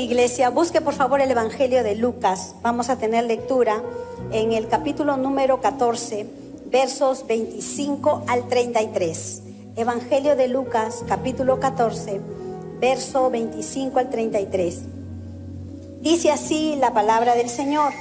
iglesia, busque por favor el Evangelio de Lucas. Vamos a tener lectura en el capítulo número 14, versos 25 al 33. Evangelio de Lucas, capítulo 14, verso 25 al 33. Dice así la palabra del Señor.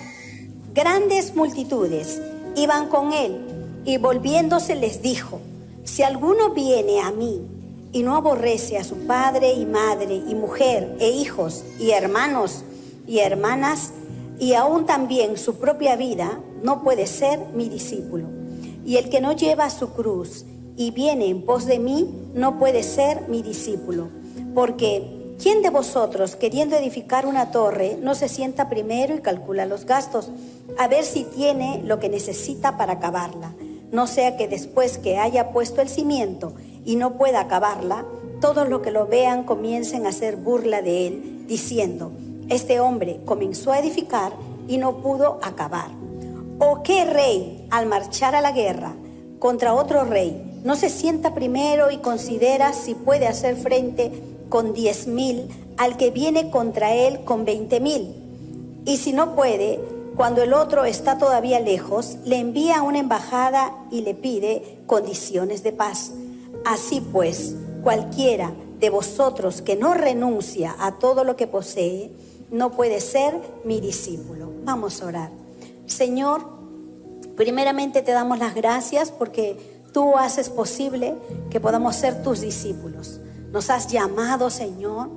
Grandes multitudes iban con él, y volviéndose les dijo: si alguno viene a mí y no aborrece a su padre y madre y mujer e hijos y hermanos y hermanas, y aún también su propia vida, no puede ser mi discípulo. Y el que no lleva su cruz y viene en pos de mí, no puede ser mi discípulo. Porque ¿quién de vosotros, queriendo edificar una torre, no se sienta primero y calcula los gastos, a ver si tiene lo que necesita para acabarla? No sea que después que haya puesto el cimiento y no pueda acabarla, todos los que lo vean comiencen a hacer burla de él, diciendo: este hombre comenzó a edificar y no pudo acabar. ¿O qué rey, al marchar a la guerra contra otro rey, no se sienta primero y considera si puede hacer frente con 10,000 al que viene contra él con 20,000? Y si no puede, cuando el otro está todavía lejos, le envía una embajada y le pide condiciones de paz. Así pues, cualquiera de vosotros que no renuncia a todo lo que posee, no puede ser mi discípulo. Vamos a orar. Señor, primeramente te damos las gracias porque tú haces posible que podamos ser tus discípulos. Nos has llamado, Señor,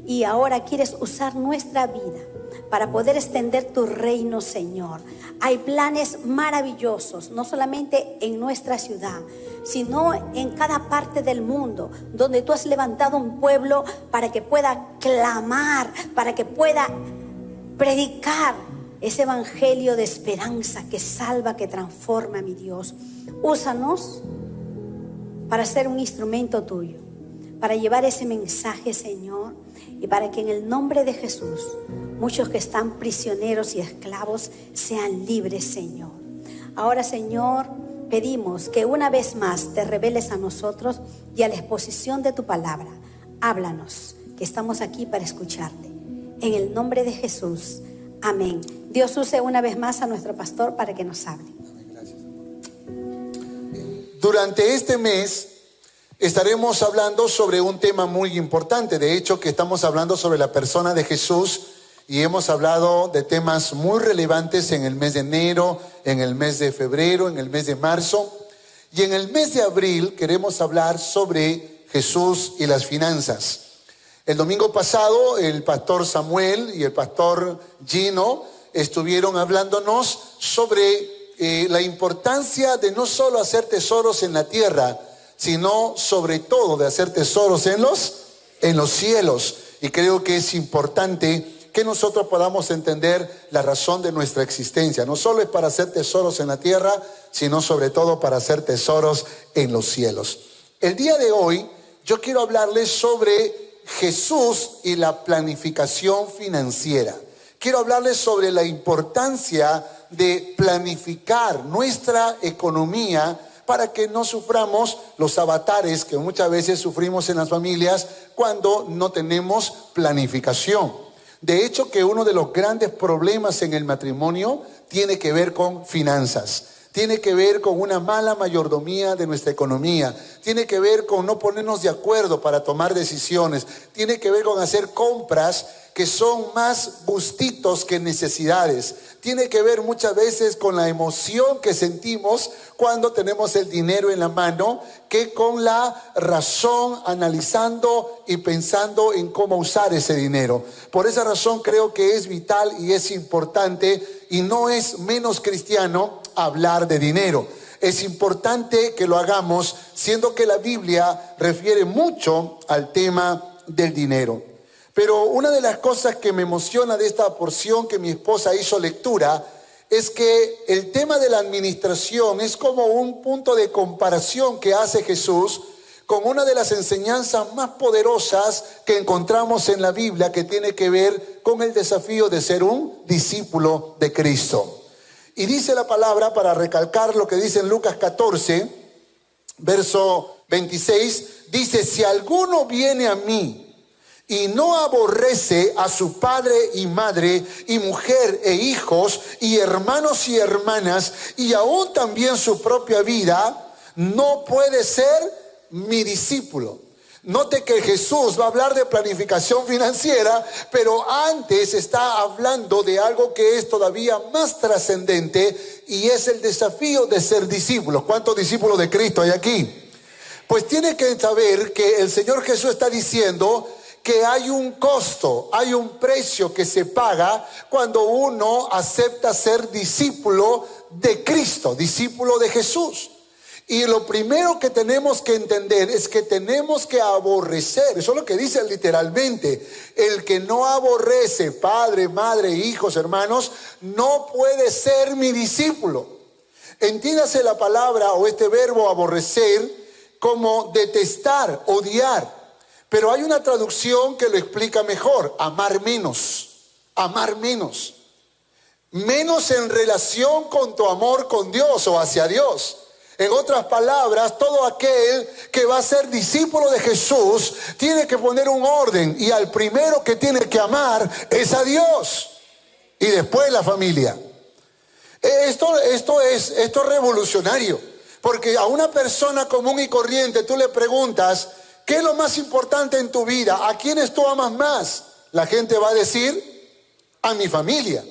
y ahora quieres usar nuestra vida para poder extender tu reino, Señor. Hay planes maravillosos, no solamente en nuestra ciudad, sino en cada parte del mundo, donde tú has levantado un pueblo para que pueda clamar, para que pueda predicar ese evangelio de esperanza que salva, que transforma, mi Dios. Úsanos para ser un instrumento tuyo, para llevar ese mensaje, Señor, y para que en el nombre de Jesús muchos que están prisioneros y esclavos sean libres, Señor. Ahora, Señor, pedimos que una vez más te reveles a nosotros y a la exposición de tu palabra. Háblanos, que estamos aquí para escucharte. En el nombre de Jesús, amén. Dios use una vez más a nuestro pastor para que nos hable. Gracias. Durante este mes estaremos hablando sobre un tema muy importante. De hecho, que estamos hablando sobre la persona de Jesús, y hemos hablado de temas muy relevantes en el mes de enero, en el mes de febrero, en el mes de marzo. Y en el mes de abril queremos hablar sobre Jesús y las finanzas. El domingo pasado el pastor Samuel y el pastor Gino estuvieron hablándonos sobre la importancia de no solo hacer tesoros en la tierra, sino sobre todo de hacer tesoros en los cielos. Y creo que es importante que nosotros podamos entender la razón de nuestra existencia. No solo es para hacer tesoros en la tierra, sino sobre todo para hacer tesoros en los cielos. El día de hoy yo quiero hablarles sobre Jesús y la planificación financiera. Quiero hablarles sobre la importancia de planificar nuestra economía para que no suframos los avatares que muchas veces sufrimos en las familias cuando no tenemos planificación. De hecho, que uno de los grandes problemas en el matrimonio tiene que ver con finanzas. Tiene que ver con una mala mayordomía de nuestra economía. Tiene que ver con no ponernos de acuerdo para tomar decisiones. Tiene que ver con hacer compras que son más gustitos que necesidades. Tiene que ver muchas veces con la emoción que sentimos cuando tenemos el dinero en la mano, que con la razón, analizando y pensando en cómo usar ese dinero. Por esa razón creo que es vital y es importante, y no es menos cristiano, hablar de dinero. Es importante que lo hagamos, siendo que la Biblia refiere mucho al tema del dinero. Pero una de las cosas que me emociona de esta porción que mi esposa hizo lectura es que el tema de la administración es como un punto de comparación que hace Jesús con una de las enseñanzas más poderosas que encontramos en la Biblia, que tiene que ver con el desafío de ser un discípulo de Cristo. Y dice la palabra, para recalcar lo que dice en Lucas 14, verso 26, dice: si alguno viene a mí y no aborrece a su padre y madre, y mujer e hijos, y hermanos y hermanas, y aún también su propia vida, no puede ser mi discípulo. Note que Jesús va a hablar de planificación financiera, pero antes está hablando de algo que es todavía más trascendente, y es el desafío de ser discípulos. ¿Cuántos discípulos de Cristo hay aquí? Pues tiene que saber que el Señor Jesús está diciendo que hay un costo, hay un precio que se paga cuando uno acepta ser discípulo de Cristo, discípulo de Jesús. Y lo primero que tenemos que entender es que tenemos que aborrecer, eso es lo que dice literalmente, el que no aborrece padre, madre, hijos, hermanos, no puede ser mi discípulo. Entiéndase la palabra o este verbo aborrecer como detestar, odiar. Pero hay una traducción que lo explica mejor: amar menos, amar menos. Menos en relación con tu amor con Dios o hacia Dios. En otras palabras, todo aquel que va a ser discípulo de Jesús tiene que poner un orden, y al primero que tiene que amar es a Dios y después la familia. Esto es revolucionario, porque a una persona común y corriente tú le preguntas: ¿qué es lo más importante en tu vida? ¿A quiénes tú amas más? La gente va a decir: a mi familia.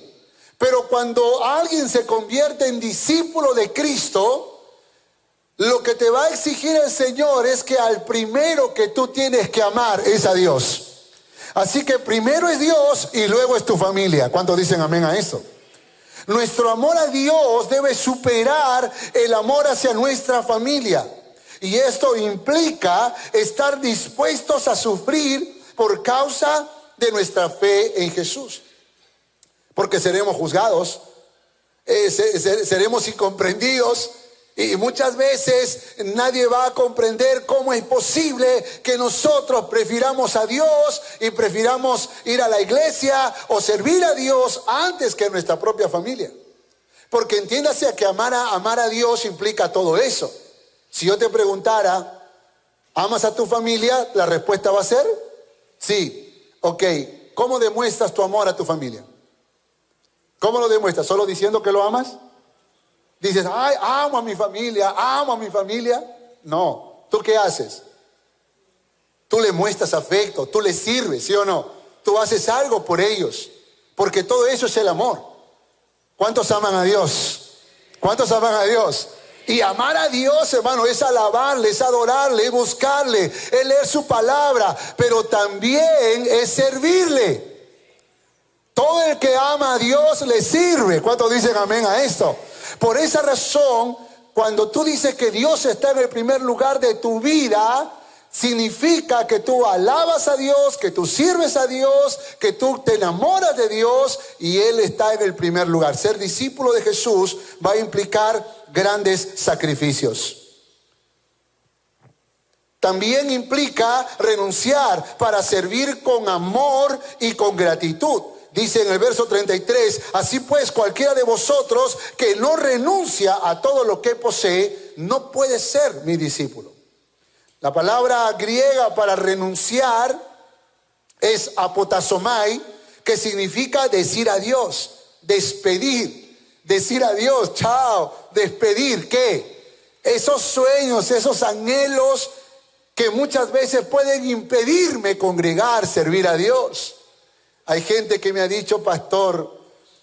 Pero cuando alguien se convierte en discípulo de Cristo, lo que te va a exigir el Señor es que al primero que tú tienes que amar es a Dios. Así que primero es Dios y luego es tu familia. ¿Cuántos dicen amén a eso? Nuestro amor a Dios debe superar el amor hacia nuestra familia. Y esto implica estar dispuestos a sufrir por causa de nuestra fe en Jesús. Porque seremos juzgados, seremos incomprendidos, y muchas veces nadie va a comprender cómo es posible que nosotros prefiramos a Dios y prefiramos ir a la iglesia o servir a Dios antes que nuestra propia familia. Porque entiéndase que amar a Dios implica todo eso. Si yo te preguntara: ¿amas a tu familia? La respuesta va a ser sí. Ok, ¿cómo demuestras tu amor a tu familia? ¿Cómo lo demuestras? ¿Solo diciendo que lo amas? Dices: ay, amo a mi familia, amo a mi familia. No, ¿tú qué haces? Tú le muestras afecto, tú les sirves, ¿sí o no? Tú haces algo por ellos, porque todo eso es el amor. ¿Cuántos aman a Dios? ¿Cuántos aman a Dios? Y amar a Dios, hermano, es alabarle, es adorarle, es buscarle, es leer su palabra, pero también es servirle. Todo el que ama a Dios le sirve. ¿Cuántos dicen amén a esto? Por esa razón, cuando tú dices que Dios está en el primer lugar de tu vida, significa que tú alabas a Dios, que tú sirves a Dios, que tú te enamoras de Dios y Él está en el primer lugar. Ser discípulo de Jesús va a implicar grandes sacrificios. También implica renunciar para servir con amor y con gratitud. Dice en el verso 33, así pues cualquiera de vosotros que no renuncia a todo lo que posee, no puede ser mi discípulo. La palabra griega para renunciar es apotasomai, que significa decir adiós, despedir, decir adiós, chao, despedir. ¿Qué? Esos sueños, esos anhelos que muchas veces pueden impedirme congregar, servir a Dios. Hay gente que me ha dicho: pastor,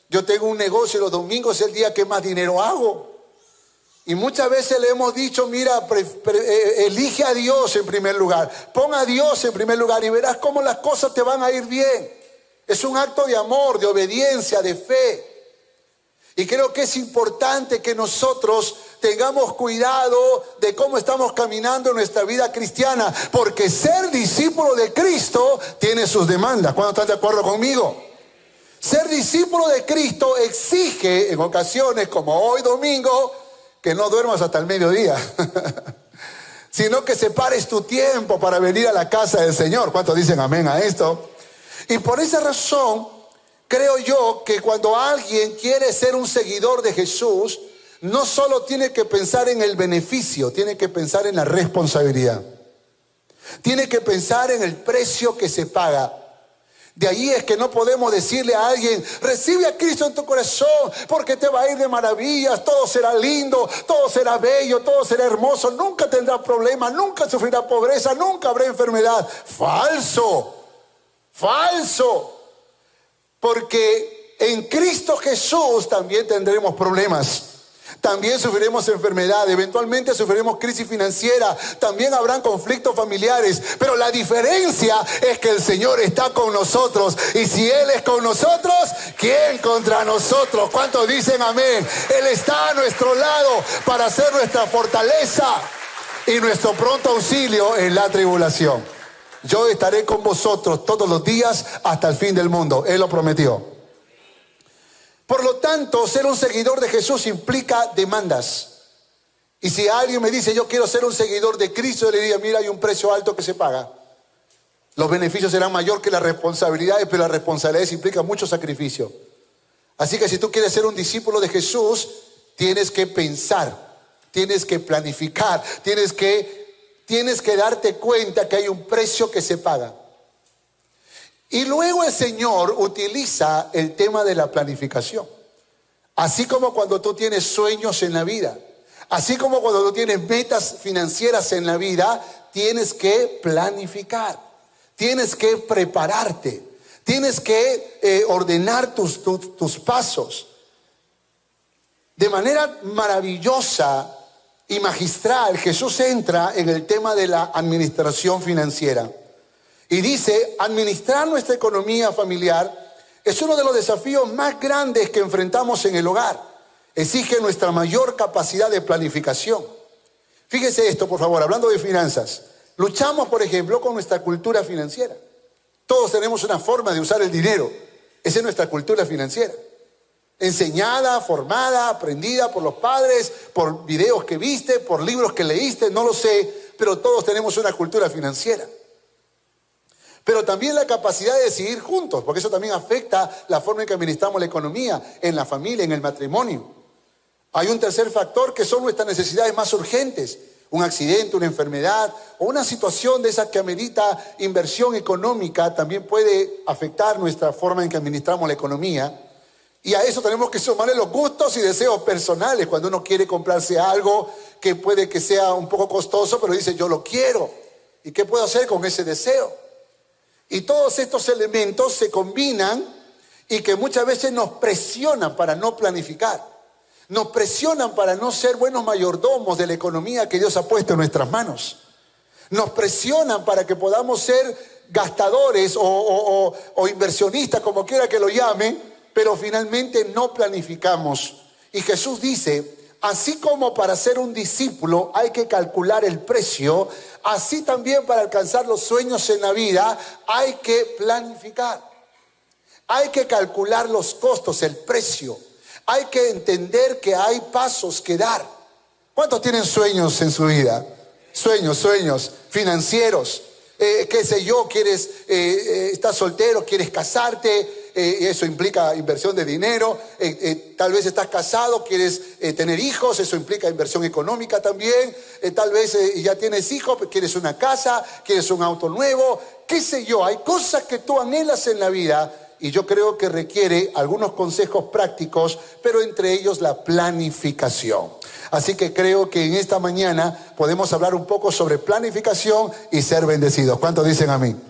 yo tengo un negocio y los domingos es el día que más dinero hago. Y muchas veces le hemos dicho: mira, elige a Dios en primer lugar, pon a Dios en primer lugar y verás cómo las cosas te van a ir bien. Es un acto de amor, de obediencia, de fe. Y creo que es importante que nosotros tengamos cuidado de cómo estamos caminando en nuestra vida cristiana, porque ser discípulo de Cristo tiene sus demandas. ¿Cuántos están de acuerdo conmigo? Ser discípulo de Cristo exige en ocasiones, como hoy domingo, que no duermas hasta el mediodía, sino que separes tu tiempo para venir a la casa del Señor. ¿Cuántos dicen amén a esto? Y por esa razón, creo yo que cuando alguien quiere ser un seguidor de Jesús, no solo tiene que pensar en el beneficio, tiene que pensar en la responsabilidad. Tiene que pensar en el precio que se paga. De ahí es que no podemos decirle a alguien: recibe a Cristo en tu corazón porque te va a ir de maravillas, todo será lindo, todo será bello, todo será hermoso, nunca tendrá problemas, nunca sufrirá pobreza, nunca habrá enfermedad. Falso, falso. Porque en Cristo Jesús también tendremos problemas. También sufriremos enfermedad, eventualmente sufriremos crisis financiera, también habrán conflictos familiares, pero la diferencia es que el Señor está con nosotros, y si Él es con nosotros, ¿quién contra nosotros? ¿Cuántos dicen amén? Él está a nuestro lado para ser nuestra fortaleza y nuestro pronto auxilio en la tribulación. Yo estaré con vosotros todos los días hasta el fin del mundo, Él lo prometió. Por lo tanto, ser un seguidor de Jesús implica demandas. Y si alguien me dice: yo quiero ser un seguidor de Cristo, yo le diría: mira, hay un precio alto que se paga. Los beneficios serán mayor que las responsabilidades, pero las responsabilidades implican mucho sacrificio. Así que si tú quieres ser un discípulo de Jesús, tienes que pensar, tienes que planificar, tienes que darte cuenta que hay un precio que se paga. Y luego el Señor utiliza el tema de la planificación. Así como cuando tú tienes sueños en la vida, así como cuando tú tienes metas financieras en la vida, tienes que planificar, tienes que prepararte, tienes que ordenar tus pasos. De manera maravillosa y magistral, Jesús entra en el tema de la administración financiera. Y dice: administrar nuestra economía familiar es uno de los desafíos más grandes que enfrentamos en el hogar. Exige nuestra mayor capacidad de planificación. Fíjese esto, por favor, hablando de finanzas. Luchamos, por ejemplo, con nuestra cultura financiera. Todos tenemos una forma de usar el dinero. Esa es nuestra cultura financiera. Enseñada, formada, aprendida por los padres, por videos que viste, por libros que leíste, no lo sé, pero todos tenemos una cultura financiera. Pero también la capacidad de decidir juntos, porque eso también afecta la forma en que administramos la economía, en la familia, en el matrimonio. Hay un tercer factor que son nuestras necesidades más urgentes: un accidente, una enfermedad o una situación de esas que amerita inversión económica, también puede afectar nuestra forma en que administramos la economía. Y a eso tenemos que sumarle los gustos y deseos personales, cuando uno quiere comprarse algo que puede que sea un poco costoso, pero dice: yo lo quiero. ¿Y qué puedo hacer con ese deseo? Y todos estos elementos se combinan y que muchas veces nos presionan para no planificar. Nos presionan para no ser buenos mayordomos de la economía que Dios ha puesto en nuestras manos. Nos presionan para que podamos ser gastadores o inversionistas, como quiera que lo llamen, pero finalmente no planificamos. Y Jesús dice: así como para ser un discípulo hay que calcular el precio, así también para alcanzar los sueños en la vida hay que planificar. Hay que calcular los costos, el precio. Hay que entender que hay pasos que dar. ¿Cuántos tienen sueños en su vida? Sueños financieros. Qué sé yo, estás soltero, quieres casarte. Eso implica inversión de dinero. Tal vez estás casado, quieres tener hijos, eso implica inversión económica también. Tal vez ya tienes hijos, quieres una casa, quieres un auto nuevo, qué sé yo. Hay cosas que tú anhelas en la vida y yo creo que requiere algunos consejos prácticos, pero entre ellos la planificación. Así que creo que en esta mañana podemos hablar un poco sobre planificación y ser bendecidos. ¿Cuántos dicen amén?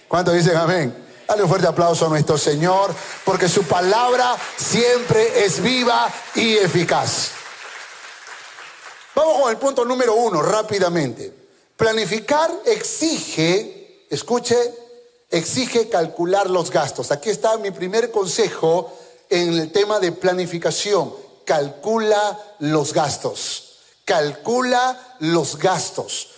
¿Cuántos dicen amén? Dale un fuerte aplauso a nuestro Señor, porque su palabra siempre es viva y eficaz. Vamos con el punto número 1, rápidamente. Planificar exige, escuche, exige calcular los gastos. Aquí está mi primer consejo en el tema de planificación. Calcula los gastos. Calcula los gastos.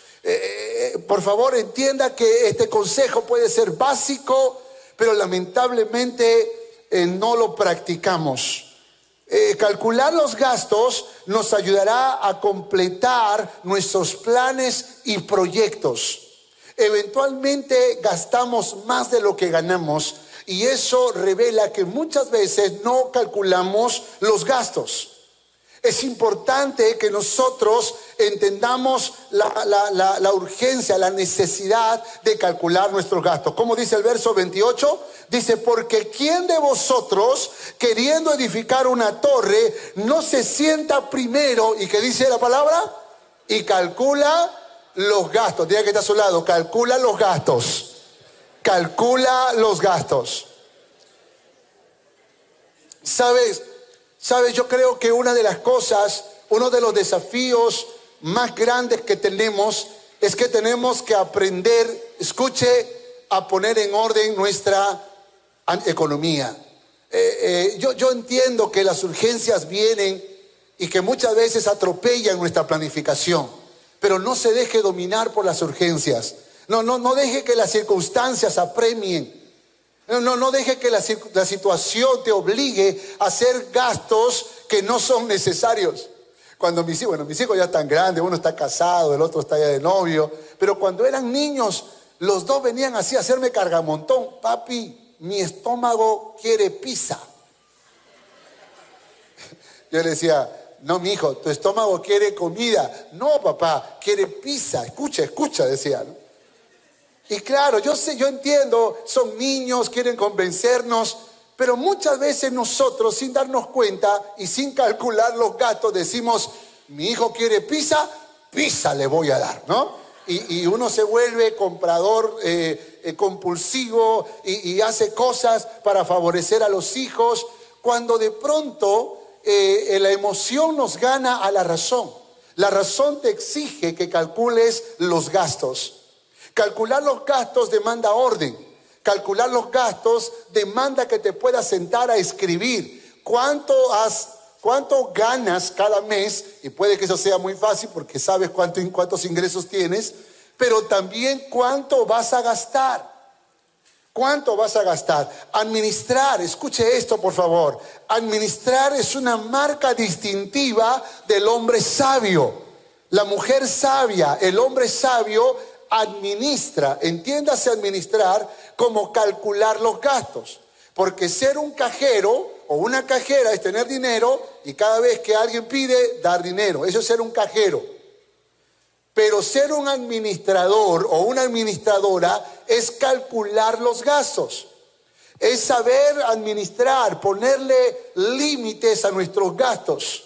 Por favor, entienda que este consejo puede ser básico, pero lamentablemente no lo practicamos. Calcular los gastos nos ayudará a completar nuestros planes y proyectos. Eventualmente gastamos más de lo que ganamos y eso revela que muchas veces no calculamos los gastos. Es importante que nosotros entendamos la urgencia, la necesidad de calcular nuestros gastos. ¿Cómo dice el verso 28? Dice, porque ¿quién de vosotros, queriendo edificar una torre, no se sienta primero, y qué dice la palabra? Y calcula los gastos. Diga que está a su lado, calcula los gastos. Calcula los gastos. ¿Sabes? Yo creo que una de las cosas, uno de los desafíos más grandes que tenemos es que tenemos que aprender, escuche, a poner en orden nuestra economía. Yo entiendo que las urgencias vienen y que muchas veces atropellan nuestra planificación, pero no se deje dominar por las urgencias. No deje que las circunstancias apremien. No deje que la situación te obligue a hacer gastos que no son necesarios. Cuando mis hijos ya están grandes, uno está casado, el otro está ya de novio, pero cuando eran niños, los dos venían así a hacerme cargamontón. Papi, mi estómago quiere pizza. Yo le decía, no, mi hijo, tu estómago quiere comida. No, papá, quiere pizza. Escucha, decía, ¿no? Y claro, yo entiendo, son niños, quieren convencernos, pero muchas veces nosotros, sin darnos cuenta y sin calcular los gastos, decimos, mi hijo quiere pizza le voy a dar, ¿no? Y uno se vuelve comprador compulsivo y hace cosas para favorecer a los hijos, cuando de pronto la emoción nos gana a la razón. La razón te exige que calcules los gastos. Calcular los gastos demanda orden. Calcular los gastos demanda que te puedas sentar a escribir cuánto ganas cada mes, y puede que eso sea muy fácil porque sabes cuántos ingresos tienes, pero también cuánto vas a gastar. ¿Cuánto vas a gastar? Administrar, escuche esto por favor. Administrar es una marca distintiva del hombre sabio. La mujer sabia, el hombre sabio administra, entiéndase administrar como calcular los gastos, porque ser un cajero o una cajera es tener dinero y cada vez que alguien pide, dar dinero. Eso es ser un cajero. Pero ser un administrador o una administradora es calcular los gastos, es saber administrar, ponerle límites a nuestros gastos.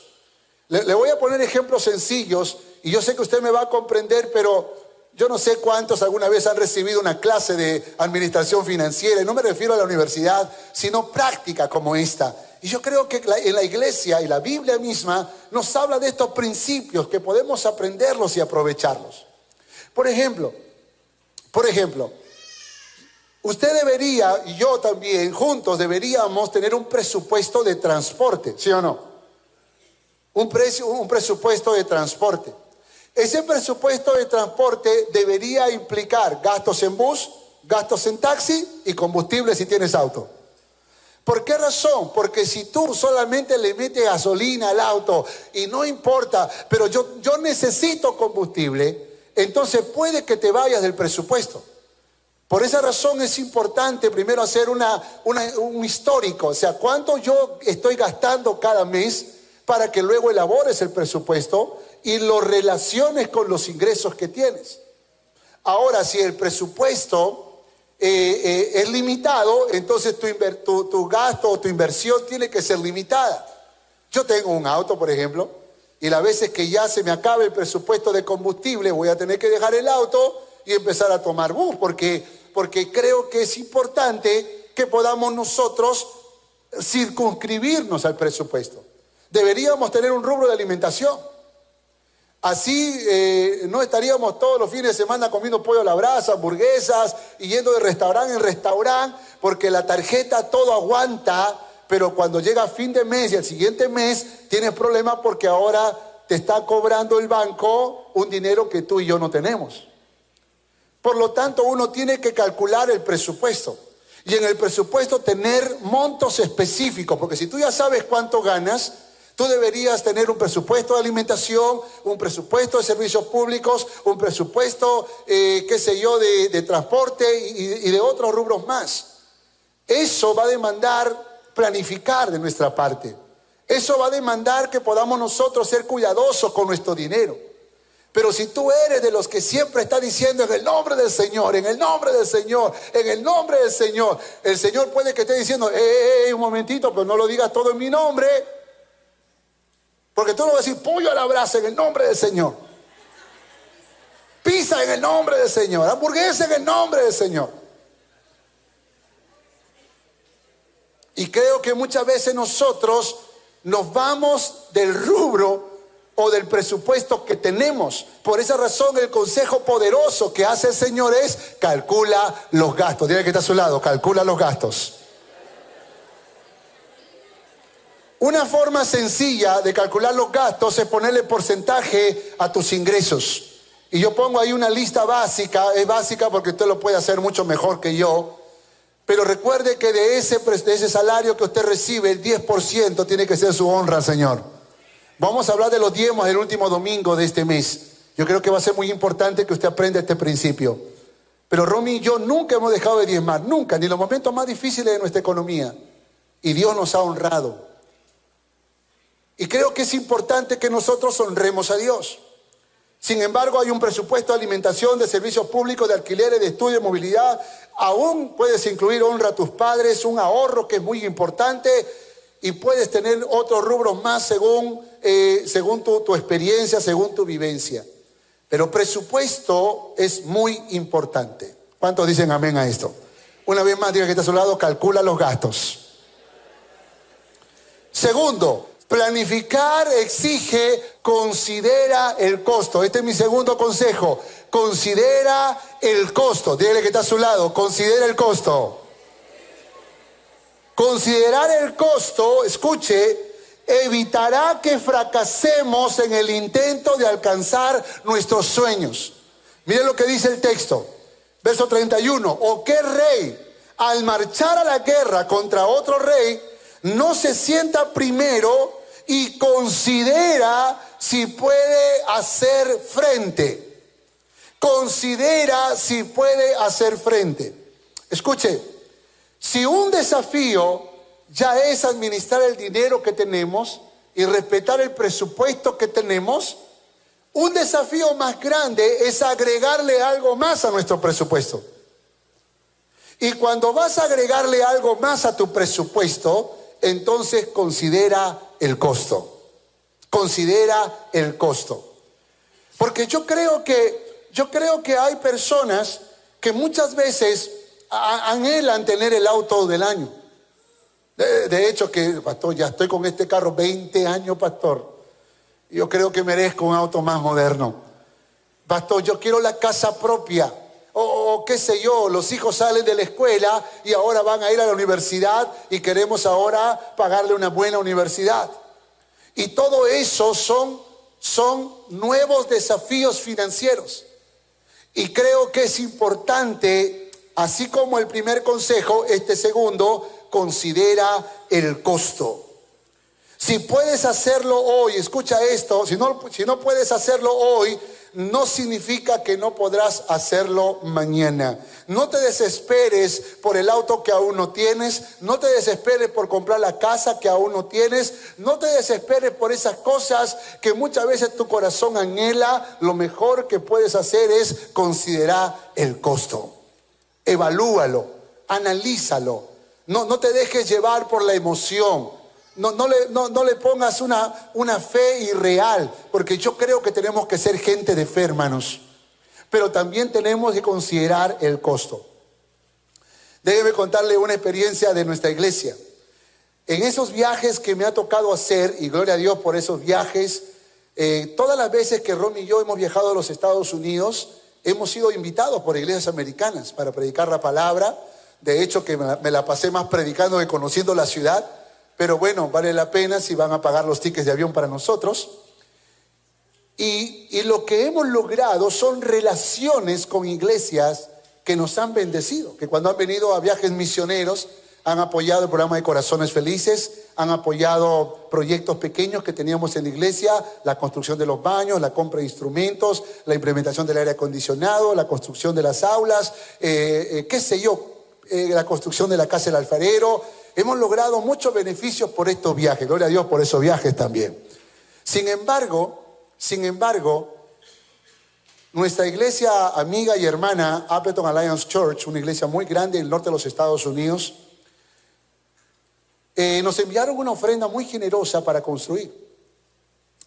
Le voy a poner ejemplos sencillos y yo sé que usted me va a comprender, pero yo no sé cuántos alguna vez han recibido una clase de administración financiera, y no me refiero a la universidad, sino práctica como esta. Y yo creo que en la iglesia y la Biblia misma nos habla de estos principios que podemos aprenderlos y aprovecharlos. Por ejemplo, usted debería, y yo también, juntos deberíamos tener un presupuesto de transporte, ¿sí o no? Un presupuesto de transporte. Ese presupuesto de transporte debería implicar gastos en bus, gastos en taxi y combustible si tienes auto. ¿Por qué razón? Porque si tú solamente le metes gasolina al auto y no importa, pero yo necesito combustible, entonces puede que te vayas del presupuesto. Por esa razón es importante primero hacer un histórico, o sea, cuánto yo estoy gastando cada mes para que luego elabores el presupuesto y lo relaciones con los ingresos que tienes. Ahora, si el presupuesto es limitado, entonces tu gasto o tu inversión tiene que ser limitada. Yo tengo un auto, por ejemplo, y las veces que ya se me acabe el presupuesto de combustible, voy a tener que dejar el auto y empezar a tomar bus, porque creo que es importante que podamos nosotros circunscribirnos al presupuesto. Deberíamos tener un rubro de alimentación. Así no estaríamos todos los fines de semana comiendo pollo a la brasa, hamburguesas y yendo de restaurante en restaurante, porque la tarjeta todo aguanta, pero cuando llega fin de mes y el siguiente mes tienes problemas porque ahora te está cobrando el banco un dinero que tú y yo no tenemos. Por lo tanto, uno tiene que calcular el presupuesto y en el presupuesto tener montos específicos, porque si tú ya sabes cuánto ganas, tú deberías tener un presupuesto de alimentación, un presupuesto de servicios públicos, un presupuesto, de transporte y de otros rubros más. Eso va a demandar planificar de nuestra parte. Eso va a demandar que podamos nosotros ser cuidadosos con nuestro dinero. Pero si tú eres de los que siempre está diciendo en el nombre del Señor, en el nombre del Señor, en el nombre del Señor, el Señor puede que esté diciendo, un momentito, pero no lo digas todo en mi nombre. Porque tú no vas a decir pollo a la brasa en el nombre del Señor. Pizza en el nombre del Señor. Hamburguesa en el nombre del Señor. Y creo que muchas veces nosotros nos vamos del rubro o del presupuesto que tenemos. Por esa razón el consejo poderoso que hace el Señor es calcula los gastos. Dile que está a su lado, calcula los gastos. Una forma sencilla de calcular los gastos es ponerle porcentaje a tus ingresos. Y yo pongo ahí una lista básica, es básica porque usted lo puede hacer mucho mejor que yo. Pero recuerde que de ese salario que usted recibe, el 10% tiene que ser su honra al Señor. Vamos a hablar de los diezmos el último domingo de este mes. Yo creo que va a ser muy importante que usted aprenda este principio. Pero Romy y yo nunca hemos dejado de diezmar, nunca, ni en los momentos más difíciles de nuestra economía. Y Dios nos ha honrado. Y creo que es importante que nosotros honremos a Dios. Sin embargo, hay un presupuesto de alimentación, de servicios públicos, de alquileres, de estudio, de movilidad. Aún puedes incluir honra a tus padres, un ahorro que es muy importante. Y puedes tener otros rubros más según tu experiencia, según tu vivencia. Pero presupuesto es muy importante. ¿Cuántos dicen amén a esto? Una vez más, diga que está a su lado, calcula los gastos. Segundo, planificar exige, considera el costo. Este es mi segundo consejo. Considera el costo. Dígale que está a su lado, considera el costo. Considerar el costo, escuche, evitará que fracasemos en el intento de alcanzar nuestros sueños. Miren lo que dice el texto, verso 31. ¿O qué rey, al marchar a la guerra contra otro rey, no se sienta primero y considera si puede hacer frente? Considera si puede hacer frente. Escuche. Si un desafío ya es administrar el dinero que tenemos y respetar el presupuesto que tenemos, un desafío más grande es agregarle algo más a nuestro presupuesto. Y cuando vas a agregarle algo más a tu presupuesto, entonces considera el costo. Considera el costo. Porque yo creo que hay personas que muchas veces anhelan tener el auto del año. De hecho que, pastor, ya estoy con este carro 20 años, pastor. Yo creo que merezco un auto más moderno. Pastor, yo quiero la casa propia. O qué sé yo, los hijos salen de la escuela y ahora van a ir a la universidad y queremos ahora pagarle una buena universidad. Y todo eso son nuevos desafíos financieros. Y creo que es importante. Así como el primer consejo, este segundo, considera el costo. Si puedes hacerlo hoy, escucha esto, si no puedes hacerlo hoy, no significa que no podrás hacerlo mañana. No te desesperes por el auto que aún no tienes, no te desesperes por comprar la casa que aún no tienes, no te desesperes por esas cosas que muchas veces tu corazón anhela. Lo mejor que puedes hacer es considerar el costo. Evalúalo, analízalo. No te dejes llevar por la emoción. No le pongas una fe irreal, porque yo creo que tenemos que ser gente de fe, hermanos. Pero también tenemos que considerar el costo. Déjeme contarle una experiencia de nuestra iglesia. En esos viajes que me ha tocado hacer, y gloria a Dios por esos viajes, todas las veces que Romy y yo hemos viajado a los Estados Unidos, hemos sido invitados por iglesias americanas para predicar la palabra. De hecho que me la pasé más predicando que conociendo la ciudad. Pero bueno, vale la pena si van a pagar los tickets de avión para nosotros. Y lo que hemos logrado son relaciones con iglesias que nos han bendecido. Que cuando han venido a viajes misioneros han apoyado el programa de Corazones Felices, han apoyado proyectos pequeños que teníamos en la iglesia, la construcción de los baños, la compra de instrumentos, la implementación del aire acondicionado, la construcción de las aulas, la construcción de la casa del alfarero. hemos logrado muchos beneficios por estos viajes. Gloria a Dios por esos viajes también. Sin embargo, nuestra iglesia amiga y hermana, Appleton Alliance Church, una iglesia muy grande en el norte de los Estados Unidos, nos enviaron una ofrenda muy generosa para construir.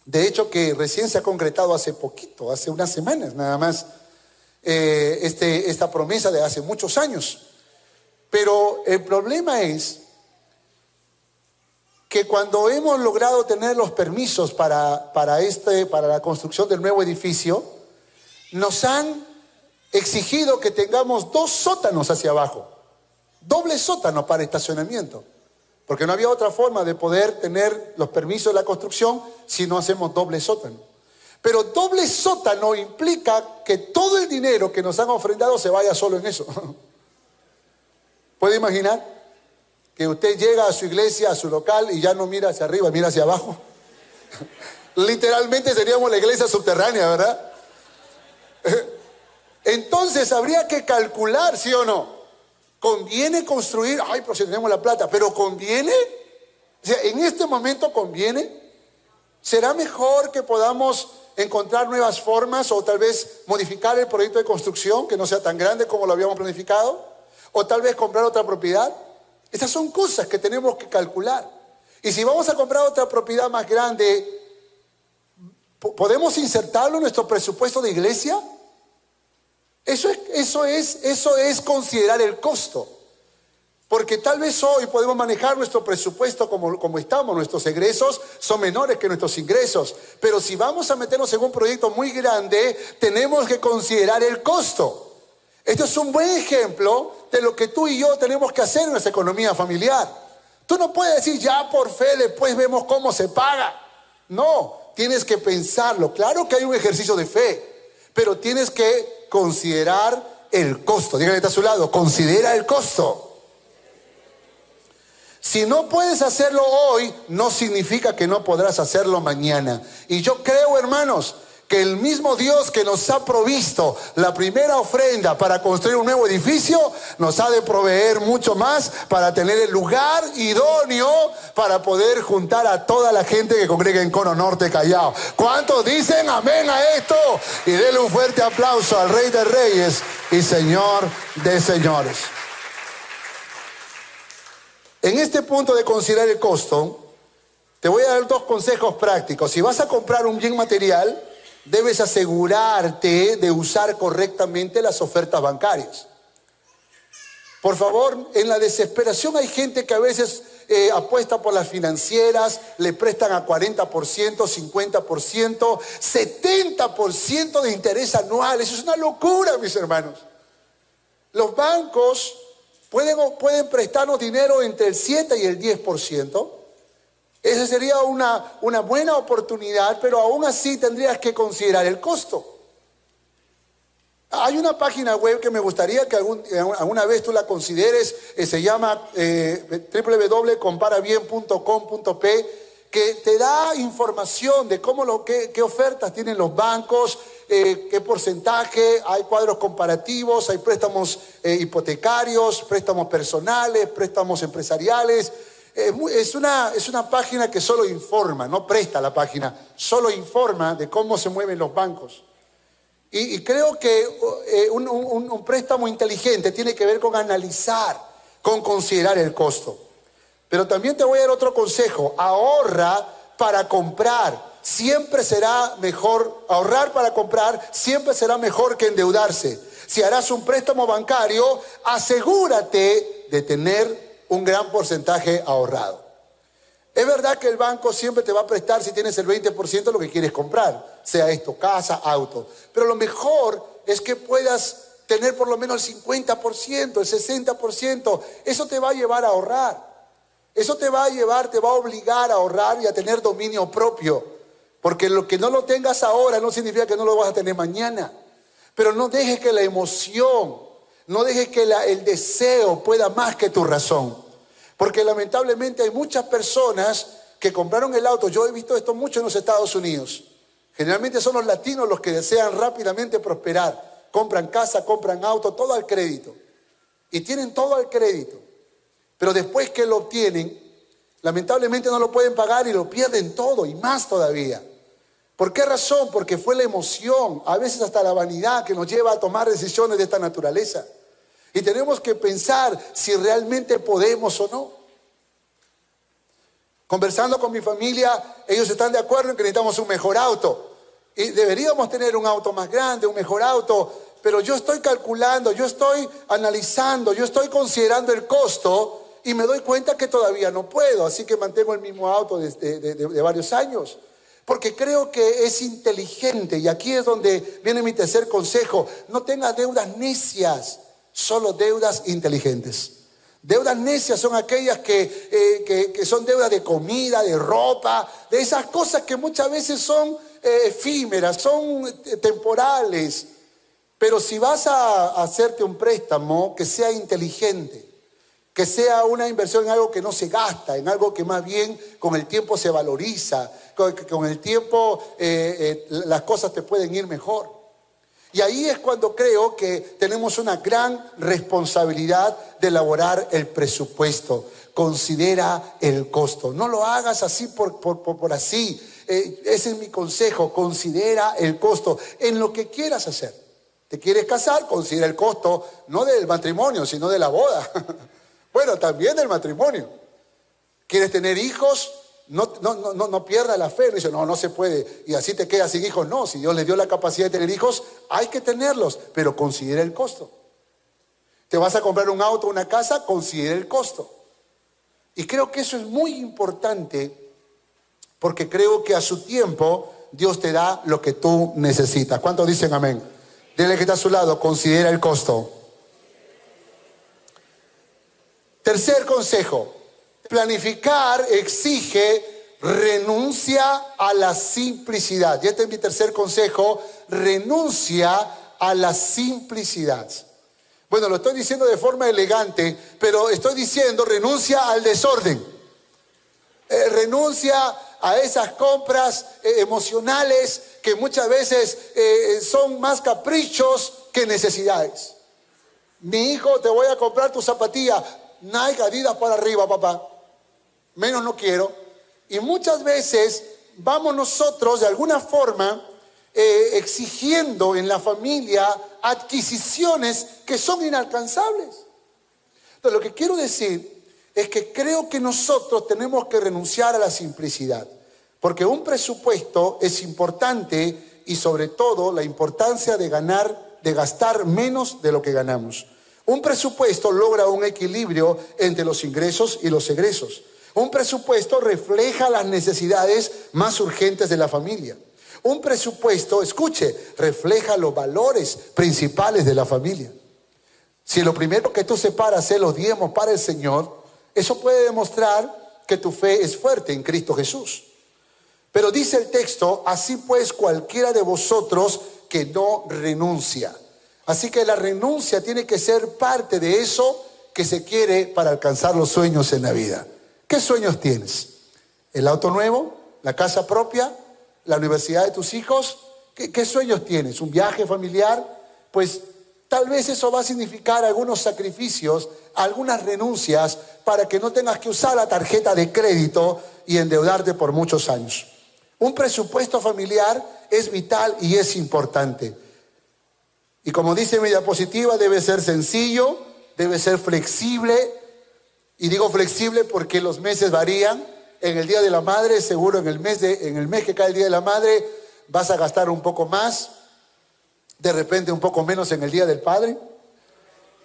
De hecho, que recién se ha concretado hace poquito, hace unas semanas nada más, esta promesa de hace muchos años. Pero el problema es que cuando hemos logrado tener los permisos para la construcción del nuevo edificio, nos han exigido que tengamos 2 sótanos hacia abajo, doble sótano para estacionamiento, porque no había otra forma de poder tener los permisos de la construcción si no hacemos doble sótano. Pero doble sótano implica que todo el dinero que nos han ofrendado se vaya solo en eso. ¿Puede imaginar que usted llega a su iglesia, a su local, y ya no mira hacia arriba, mira hacia abajo? Literalmente seríamos la iglesia subterránea, ¿verdad? Entonces habría que calcular, ¿sí o no? ¿Conviene construir? Ay, pero si tenemos la plata, ¿pero conviene? O sea, ¿en este momento conviene? ¿Será mejor que podamos encontrar nuevas formas o tal vez modificar el proyecto de construcción que no sea tan grande como lo habíamos planificado? ¿O tal vez comprar otra propiedad? Estas son cosas que tenemos que calcular. Y si vamos a comprar otra propiedad más grande, ¿podemos insertarlo en nuestro presupuesto de iglesia? Eso es considerar el costo. Porque tal vez hoy podemos manejar nuestro presupuesto como estamos, nuestros egresos son menores que nuestros ingresos. Pero si vamos a meternos en un proyecto muy grande, tenemos que considerar el costo. Esto es un buen ejemplo de lo que tú y yo tenemos que hacer en nuestra economía familiar. Tú no puedes decir, ya por fe, después vemos cómo se paga. No, tienes que pensarlo. Claro que hay un ejercicio de fe, pero tienes que considerar el costo. Dígale, está a su lado, considera el costo. Si no puedes hacerlo hoy, no significa que no podrás hacerlo mañana. Y yo creo, hermanos, que el mismo Dios que nos ha provisto la primera ofrenda para construir un nuevo edificio, nos ha de proveer mucho más para tener el lugar idóneo para poder juntar a toda la gente que congrega en Cono Norte, Callao. ¿Cuántos dicen amén a esto? Y denle un fuerte aplauso al Rey de Reyes y Señor de Señores. En este punto de considerar el costo, te voy a dar 2 consejos prácticos. Si vas a comprar un bien material, debes asegurarte de usar correctamente las ofertas bancarias. Por favor, en la desesperación hay gente que a veces apuesta por las financieras, le prestan a 40%, 50%, 70% de interés anual. Eso es una locura, mis hermanos. Los bancos pueden prestarnos dinero entre el 7 y el 10%. Esa sería una buena oportunidad, pero aún así tendrías que considerar el costo. Hay una página web que me gustaría que alguna vez tú la consideres, se llama www.comparabien.com.p, que te da información de qué ofertas tienen los bancos, qué porcentaje, hay cuadros comparativos, hay préstamos hipotecarios, préstamos personales, préstamos empresariales. Es una página que solo informa, no presta la página, solo informa de cómo se mueven los bancos. Y creo que un préstamo inteligente tiene que ver con analizar, con considerar el costo. Pero también te voy a dar otro consejo: ahorra para comprar. Siempre será mejor, ahorrar para comprar siempre será mejor que endeudarse. Si harás un préstamo bancario, asegúrate de tener un gran porcentaje ahorrado. Es verdad que el banco siempre te va a prestar si tienes el 20% de lo que quieres comprar, sea esto, casa, auto. Pero lo mejor es que puedas tener por lo menos el 50%, el 60%. Eso te va a llevar a ahorrar. Eso te va a obligar a ahorrar y a tener dominio propio. Porque lo que no lo tengas ahora no significa que no lo vas a tener mañana. Pero no dejes que la emoción, no dejes que el deseo pueda más que tu razón. Porque lamentablemente hay muchas personas que compraron el auto. Yo he visto esto mucho en los Estados Unidos. Generalmente son los latinos los que desean rápidamente prosperar. Compran casa, compran auto, todo al crédito. Y tienen todo al crédito. Pero después que lo obtienen, lamentablemente no lo pueden pagar y lo pierden todo y más todavía. ¿Por qué razón? Porque fue la emoción, a veces hasta la vanidad, que nos lleva a tomar decisiones de esta naturaleza. Y tenemos que pensar si realmente podemos o no. Conversando con mi familia, ellos están de acuerdo en que necesitamos un mejor auto. Y deberíamos tener un auto más grande, un mejor auto. Pero yo estoy calculando, yo estoy analizando, yo estoy considerando el costo y me doy cuenta que todavía no puedo. Así que mantengo el mismo auto de varios años. Porque creo que es inteligente. Y aquí es donde viene mi tercer consejo. No tengas deudas necias, solo deudas inteligentes. Deudas necias son aquellas que son deudas de comida, de ropa, de esas cosas que muchas veces son efímeras, son temporales. Pero si vas a hacerte un préstamo, que sea inteligente, que sea una inversión en algo que no se gasta, en algo que más bien con el tiempo se valoriza, con el tiempo las cosas te pueden ir mejor. Y ahí es cuando creo que tenemos una gran responsabilidad de elaborar el presupuesto. Considera el costo. No lo hagas así por así. Ese es mi consejo. Considera el costo en lo que quieras hacer. ¿Te quieres casar? Considera el costo, no del matrimonio, sino de la boda. Bueno, también del matrimonio. ¿Quieres tener hijos? No pierdas la fe. Dice, no se puede. Y así te quedas sin hijos. No, si Dios le dio la capacidad de tener hijos, hay que tenerlos. Pero considera el costo. ¿Te vas a comprar un auto, una casa? Considera el costo. Y creo que eso es muy importante porque creo que a su tiempo Dios te da lo que tú necesitas. ¿Cuántos dicen amén? Dile que está a su lado, considera el costo. Tercer consejo. Planificar exige renuncia a la simplicidad. Y este es mi tercer consejo, renuncia a la simplicidad. Bueno, lo estoy diciendo de forma elegante, pero estoy diciendo renuncia al desorden. Renuncia a esas compras emocionales que muchas veces son más caprichos que necesidades. Mi hijo, te voy a comprar tu zapatilla, Nike, Adidas para arriba, papá. Menos no quiero. Y muchas veces vamos nosotros de alguna forma exigiendo en la familia adquisiciones que son inalcanzables. Entonces, lo que quiero decir es que creo que nosotros tenemos que renunciar a la simplicidad, porque un presupuesto es importante y sobre todo la importancia de gastar menos de lo que ganamos. Un presupuesto logra un equilibrio entre los ingresos y los egresos. Un presupuesto refleja las necesidades más urgentes de la familia. Un presupuesto, escuche, refleja los valores principales de la familia. Si lo primero que tú separas es los diezmos para el Señor, eso puede demostrar que tu fe es fuerte en Cristo Jesús. Pero dice el texto, así pues cualquiera de vosotros que no renuncia. Así que la renuncia tiene que ser parte de eso que se quiere para alcanzar los sueños en la vida. ¿Qué sueños tienes? ¿El auto nuevo? ¿La casa propia? ¿La universidad de tus hijos? ¿Qué sueños tienes? ¿Un viaje familiar? Pues tal vez eso va a significar algunos sacrificios, algunas renuncias para que no tengas que usar la tarjeta de crédito y endeudarte por muchos años. Un presupuesto familiar es vital y es importante. Y como dice mi diapositiva, debe ser sencillo, debe ser flexible. Y digo flexible porque los meses varían. En el Día de la Madre, seguro en el mes que cae el Día de la Madre, vas a gastar un poco más. De repente un poco menos en el Día del Padre.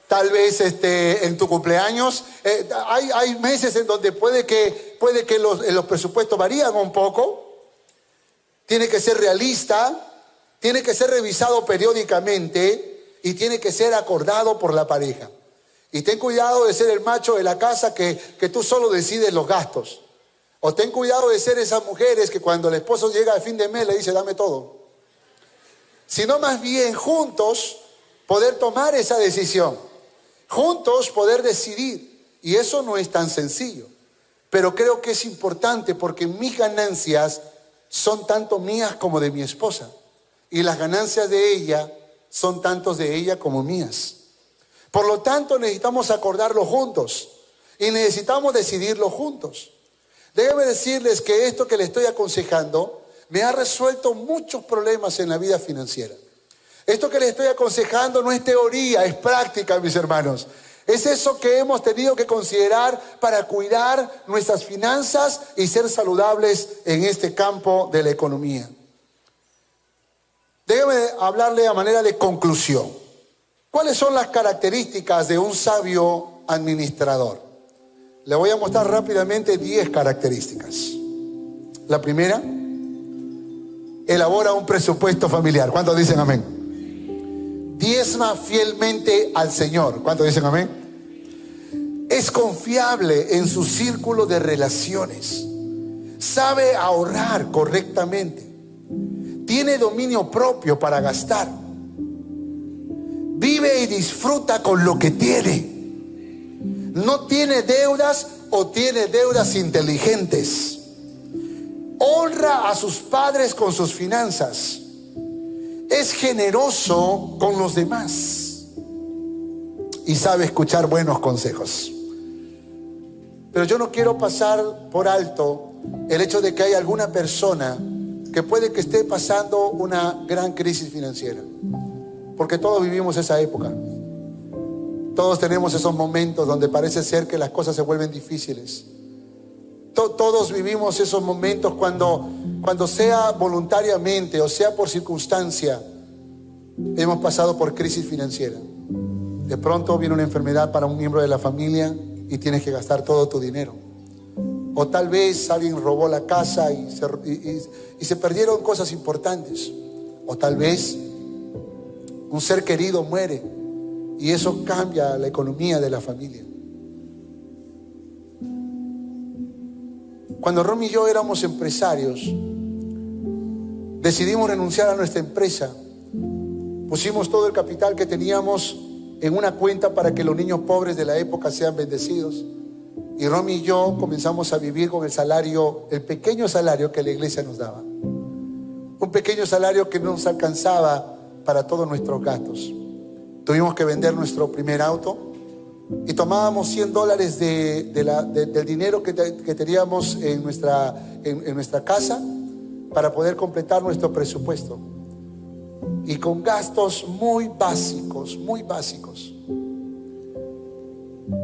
Tal vez en tu cumpleaños. Hay meses en donde puede que los presupuestos varían un poco. Tiene que ser realista. Tiene que ser revisado periódicamente y tiene que ser acordado por la pareja. Y ten cuidado de ser el macho de la casa que tú solo decides los gastos. O ten cuidado de ser esas mujeres que cuando el esposo llega al fin de mes le dice dame todo. Sino más bien juntos poder tomar esa decisión. Juntos poder decidir. Y eso no es tan sencillo. Pero creo que es importante porque mis ganancias son tanto mías como de mi esposa. Y las ganancias de ella son tantos de ella como mías. Por lo tanto, necesitamos acordarlo juntos. Y necesitamos decidirlo juntos. Déjenme decirles que esto que les estoy aconsejando me ha resuelto muchos problemas en la vida financiera. Esto que les estoy aconsejando no es teoría, es práctica, mis hermanos. Es eso que hemos tenido que considerar para cuidar nuestras finanzas y ser saludables en este campo de la economía. Déjeme hablarle a manera de conclusión. ¿Cuáles son las características de un sabio administrador? Le voy a mostrar rápidamente 10 características. La primera, elabora un presupuesto familiar. ¿Cuántos dicen amén? Diezma fielmente al Señor. ¿Cuántos dicen amén? Es confiable en su círculo de relaciones. Sabe ahorrar correctamente. Tiene dominio propio para gastar. Vive y disfruta con lo que tiene. No tiene deudas o tiene deudas inteligentes. Honra a sus padres con sus finanzas. Es generoso con los demás. Y sabe escuchar buenos consejos. Pero yo no quiero pasar por alto el hecho de que hay alguna persona que puede que esté pasando una gran crisis financiera. Porque todos vivimos esa época. Todos tenemos esos momentos donde parece ser que las cosas se vuelven difíciles. Todos vivimos esos momentos cuando sea voluntariamente o sea por circunstancia, hemos pasado por crisis financiera. De pronto viene una enfermedad para un miembro de la familia y tienes que gastar todo tu dinero. O tal vez alguien robó la casa y se perdieron cosas importantes. O tal vez un ser querido muere y eso cambia la economía de la familia. Cuando Rom y yo éramos empresarios, decidimos renunciar a nuestra empresa. Pusimos todo el capital que teníamos en una cuenta para que los niños pobres de la época sean bendecidos. Y Rom y yo comenzamos a vivir con el salario, el pequeño salario que la iglesia nos daba. Un pequeño salario que no nos alcanzaba para todos nuestros gastos. Tuvimos que vender nuestro primer auto y tomábamos $100 del dinero que teníamos en nuestra casa para poder completar nuestro presupuesto. Y con gastos muy básicos, muy básicos.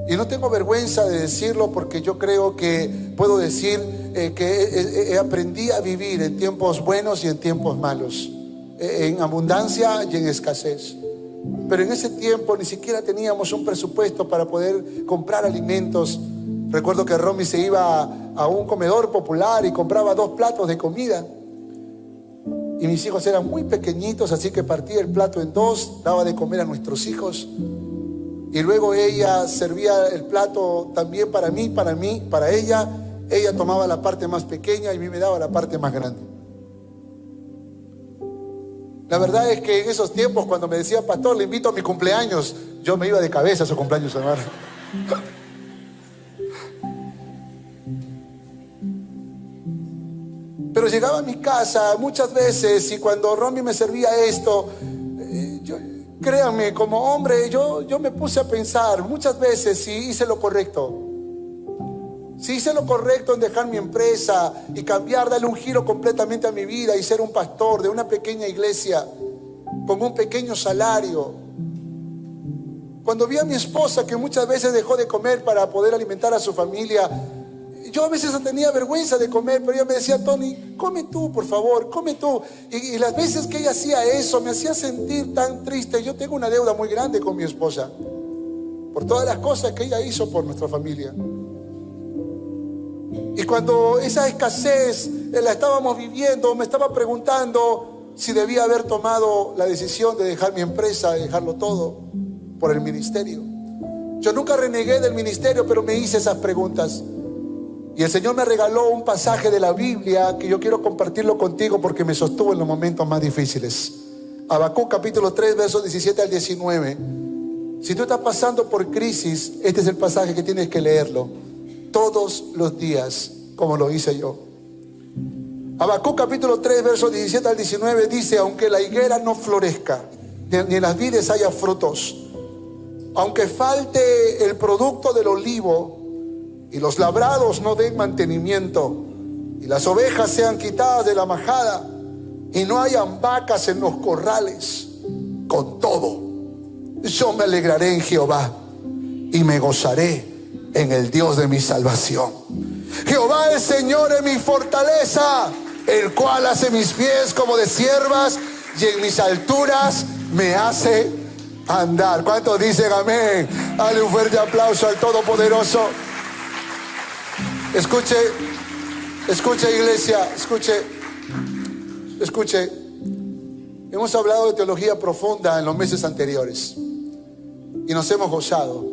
Y no tengo vergüenza de decirlo porque yo creo que puedo decir que aprendí a vivir en tiempos buenos y en tiempos malos, en abundancia y en escasez. Pero en ese tiempo ni siquiera teníamos un presupuesto para poder comprar alimentos. Recuerdo que Romy se iba a un comedor popular y compraba 2 platos de comida. Y mis hijos eran muy pequeñitos, así que partía el plato en 2, daba de comer a nuestros hijos. Y luego ella servía el plato también para mí, para ella. Ella tomaba la parte más pequeña y a mí me daba la parte más grande. La verdad es que en esos tiempos cuando me decía, pastor, le invito a mi cumpleaños, yo me iba de cabeza a su cumpleaños, hermano. Pero llegaba a mi casa muchas veces y cuando Romy me servía esto, créanme, como hombre, yo me puse a pensar muchas veces si hice lo correcto. Si hice lo correcto en dejar mi empresa y cambiar, darle un giro completamente a mi vida y ser un pastor de una pequeña iglesia con un pequeño salario. Cuando vi a mi esposa que muchas veces dejó de comer para poder alimentar a su familia, yo a veces tenía vergüenza de comer, pero ella me decía, Tony, come tú, por favor, come tú. Y las veces que ella hacía eso me hacía sentir tan triste. Yo tengo una deuda muy grande con mi esposa por todas las cosas que ella hizo por nuestra familia. Y cuando esa escasez la estábamos viviendo, me estaba preguntando si debía haber tomado la decisión de dejar mi empresa, de dejarlo todo por el ministerio. Yo nunca renegué del ministerio, pero me hice esas preguntas. Y el Señor me regaló un pasaje de la Biblia que yo quiero compartirlo contigo porque me sostuvo en los momentos más difíciles. Habacuc capítulo 3, versos 17 al 19. Si tú estás pasando por crisis, este es el pasaje que tienes que leerlo todos los días, como lo hice yo. Habacuc capítulo 3, versos 17 al 19 dice: aunque la higuera no florezca, ni en las vides haya frutos, aunque falte el producto del olivo, y los labrados no den mantenimiento, y las ovejas sean quitadas de la majada, y no hayan vacas en los corrales. Con todo, yo me alegraré en Jehová y me gozaré en el Dios de mi salvación. Jehová el Señor es mi fortaleza, el cual hace mis pies como de ciervas y en mis alturas me hace andar. ¿Cuántos dicen amén? Dale un fuerte aplauso al Todopoderoso. Escuche, iglesia, escuche. Hemos hablado de teología profunda en los meses anteriores y nos hemos gozado,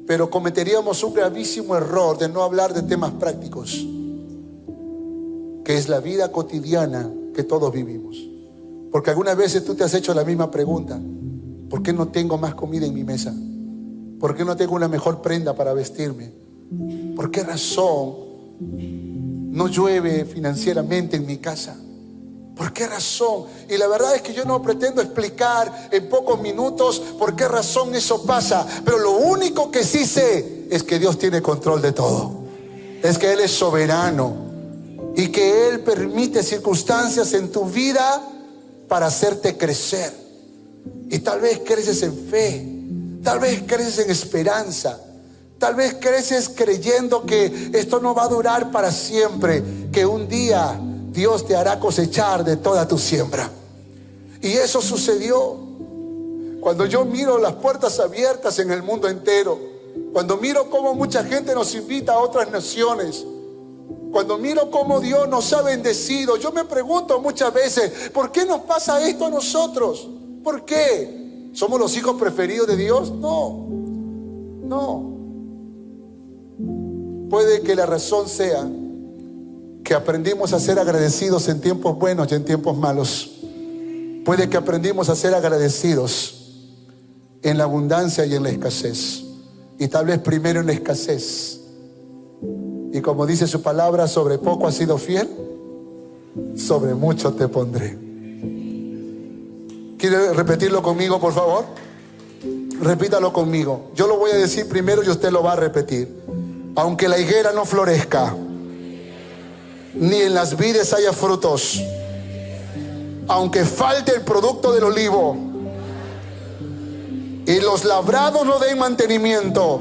pero cometeríamos un gravísimo error de no hablar de temas prácticos, que es la vida cotidiana que todos vivimos. Porque algunas veces tú te has hecho la misma pregunta: ¿por qué no tengo más comida en mi mesa? ¿Por qué no tengo una mejor prenda para vestirme? ¿Por qué razón no llueve financieramente en mi casa? ¿Por qué razón? Y la verdad es que yo no pretendo explicar en pocos minutos por qué razón eso pasa, pero lo único que sí sé es que Dios tiene control de todo. Es que Él es soberano y que Él permite circunstancias en tu vida para hacerte crecer. Y tal vez creces en fe, tal vez creces en esperanza, tal vez creces creyendo que esto no va a durar para siempre, que un día Dios te hará cosechar de toda tu siembra. Y eso sucedió cuando yo miro las puertas abiertas en el mundo entero, cuando miro cómo mucha gente nos invita a otras naciones, cuando miro cómo Dios nos ha bendecido. Yo me pregunto muchas veces: ¿por qué nos pasa esto a nosotros? ¿Por qué? ¿Somos los hijos preferidos de Dios? No. Puede que la razón sea que aprendimos a ser agradecidos en tiempos buenos y en tiempos malos. Puede que aprendimos a ser agradecidos en la abundancia y en la escasez. Y tal vez primero en la escasez. Y como dice su palabra: sobre poco has sido fiel, sobre mucho te pondré. ¿Quiere repetirlo conmigo, por favor? Repítalo conmigo. Yo lo voy a decir primero y usted lo va a repetir. Aunque la higuera no florezca, ni en las vides haya frutos, aunque falte el producto del olivo, y los labrados no den mantenimiento,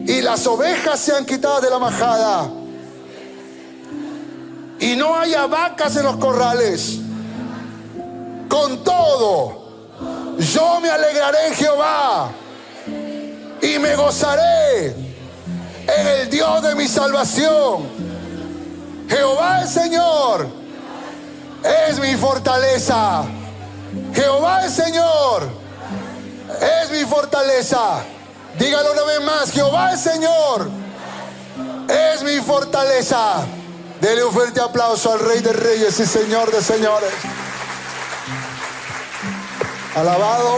y las ovejas sean quitadas de la majada, y no haya vacas en los corrales, con todo, yo me alegraré en Jehová y me gozaré en el Dios de mi salvación. Jehová el Señor es mi fortaleza. Jehová el Señor es mi fortaleza. Dígalo una vez más: Jehová el Señor es mi fortaleza. Dele un fuerte aplauso al Rey de Reyes y Señor de Señores. Alabado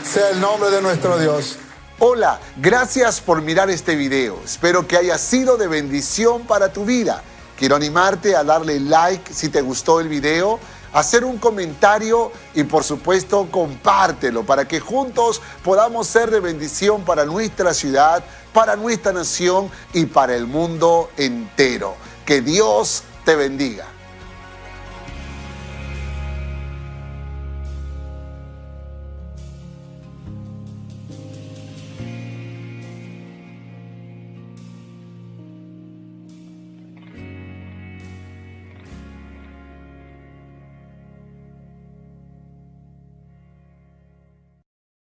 sea el nombre de nuestro Dios. Hola, gracias por mirar este video. Espero que haya sido de bendición para tu vida. Quiero animarte a darle like si te gustó el video, hacer un comentario y por supuesto compártelo para que juntos podamos ser de bendición para nuestra ciudad, para nuestra nación y para el mundo entero. Que Dios te bendiga.